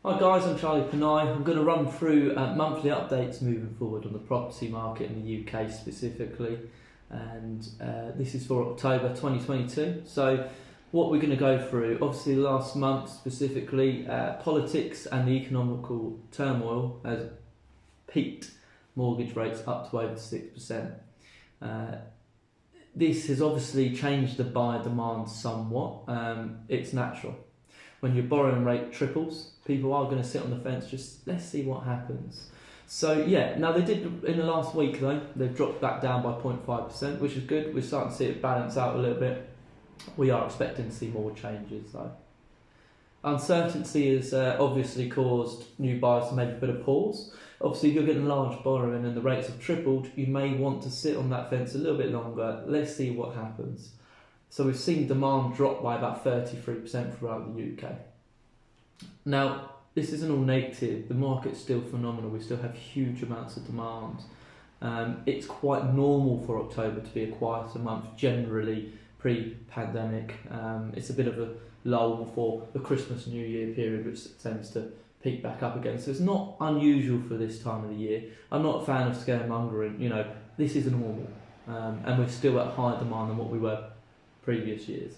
Hi guys, I'm Charlie Panay. I'm going to run through monthly updates moving forward on the property market in the UK specifically, and this is for October 2022. So what we're going to go through, obviously last month specifically, politics and the economical turmoil has peaked mortgage rates up to over 6%. This has obviously changed the buyer demand somewhat. It's natural. When your borrowing rate triples, people are going to sit on the fence, just let's see what happens. So yeah, now they did in the last week though, they've dropped back down by 0.5%, which is good. We're starting to see it balance out a little bit. We are expecting to see more changes though. Uncertainty has obviously caused new buyers to maybe put a pause. Obviously, if you're getting large borrowing and the rates have tripled, you may want to sit on that fence a little bit longer. Let's see what happens. So we've seen demand drop by about 33% throughout the UK. Now, this isn't all negative. The market's still phenomenal. We still have huge amounts of demand. It's quite normal for October to be a quieter month, generally pre-pandemic. It's a bit of a lull before the Christmas New Year period, which tends to peak back up again. So it's not unusual for this time of the year. I'm not a fan of scaremongering. You know, this is normal. And we're still at higher demand than what we were previous years.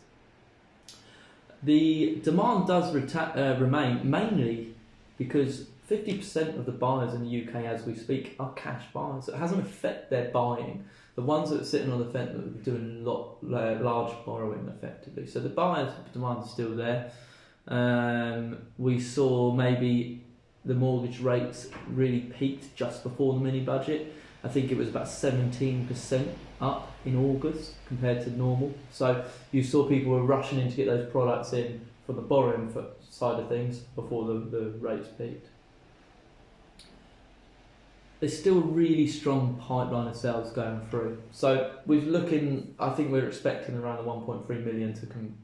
The demand does remain mainly because 50% of the buyers in the UK as we speak are cash buyers. So it hasn't affected their buying. The ones that are sitting on the fence are doing a lot large borrowing effectively. So the buyers' demand is still there. We saw maybe the mortgage rates really peaked just before the mini budget. I think it was about 17% up in August compared to normal. So you saw people were rushing in to get those products in for the borrowing side of things before the rates peaked. There's still a really strong pipeline of sales going through. So I think we're expecting around the 1.3 million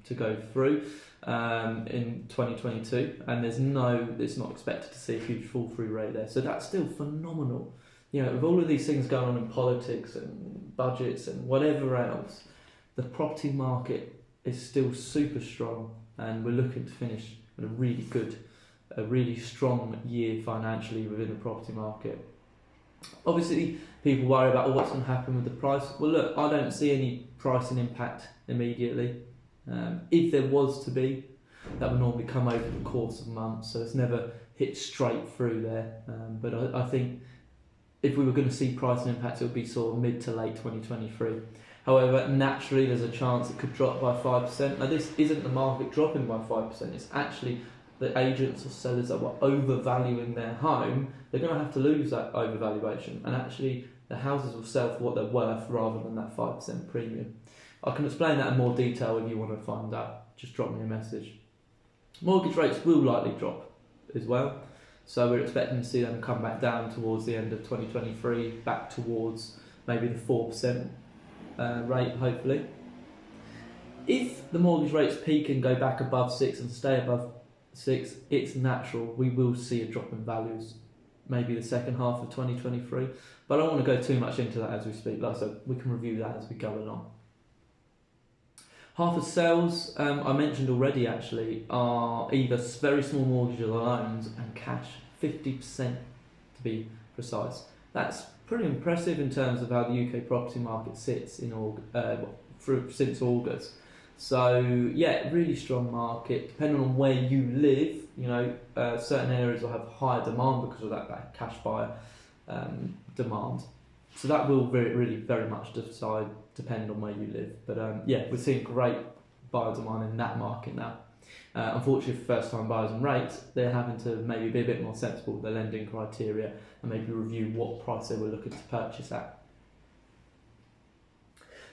to go through in 2022, and it's not expected to see a huge fall through rate there. So that's still phenomenal. You know, with all of these things going on in politics and budgets and whatever else, the property market is still super strong, and we're looking to finish with a really strong year financially within the property market. Obviously, people worry about what's going to happen with the price. Well, look, I don't see any pricing impact immediately. If there was to be, that would normally come over the course of months, so it's never hit straight through there. But I think if we were going to see pricing impact, it would be sort of mid to late 2023. However, naturally, there's a chance it could drop by 5%. Now, this isn't the market dropping by 5%. It's actually the agents or sellers that were overvaluing their home. They're going to have to lose that overvaluation, and actually, the houses will sell for what they're worth rather than that 5% premium. I can explain that in more detail if you want to find out. Just drop me a message. Mortgage rates will likely drop as well. So we're expecting to see them come back down towards the end of 2023, back towards maybe the 4% rate, hopefully. If the mortgage rates peak and go back above 6 and stay above 6, it's natural. We will see a drop in values, maybe the second half of 2023. But I don't want to go too much into that as we speak. Like I said, we can review that as we go along. Half of sales, I mentioned already actually, are either very small mortgages or loans and cash, 50% to be precise. That's pretty impressive in terms of how the UK property market sits since August. So yeah, really strong market. Depending on where you live, you know, certain areas will have higher demand because of that cash buyer demand. So that will really very much depend on where you live. But yeah, we're seeing great buyer demand in that market now. Unfortunately, for first-time buyers and rates, they're having to maybe be a bit more sensible with their lending criteria and maybe review what price they were looking to purchase at.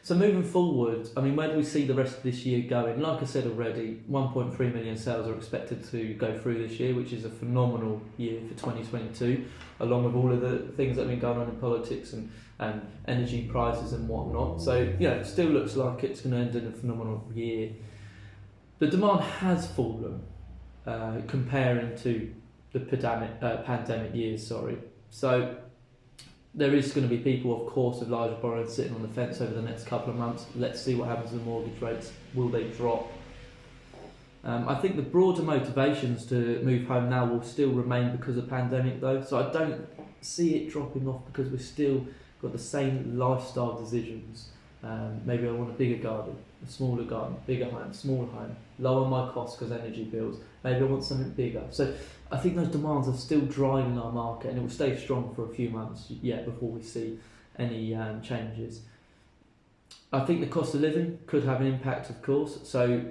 So moving forward, I mean, where do we see the rest of this year going? Like I said already, 1.3 million sales are expected to go through this year, which is a phenomenal year for 2022, along with all of the things that have been going on in politics and energy prices and whatnot. So, yeah, it still looks like it's going to end in a phenomenal year. The demand has fallen comparing to the pandemic years, So there is going to be people, of course, with larger borrowing sitting on the fence over the next couple of months. Let's see what happens to the mortgage rates. Will they drop? I think the broader motivations to move home now will still remain because of pandemic though, so I don't see it dropping off because we've still got the same lifestyle decisions. Maybe I want a bigger garden, a smaller garden, bigger home, smaller home, lower my costs because energy bills. Maybe I want something bigger. So I think those demands are still driving our market, and it will stay strong for a few months yet before we see any changes. I think the cost of living could have an impact, of course. So,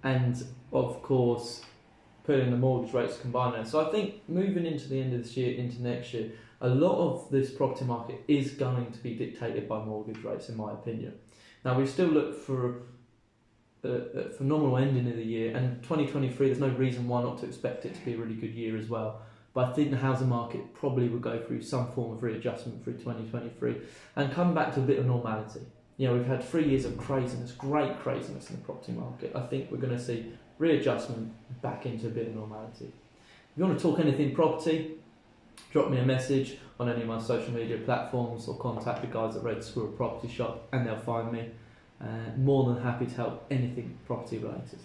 and of course, putting the mortgage rates combined there. So I think moving into the end of this year, into next year, a lot of this property market is going to be dictated by mortgage rates, in my opinion. Now we still look for a phenomenal ending of the year, and 2023, there's no reason why not to expect it to be a really good year as well. But I think the housing market probably will go through some form of readjustment through 2023 and come back to a bit of normality. You know, we've had 3 years of craziness, great craziness in the property market. I think we're going to see readjustment back into a bit of normality. If you want to talk anything property, drop me a message on any of my social media platforms or contact the guys at Red Squirrel Property Shop and they'll find me. More than happy to help anything property related.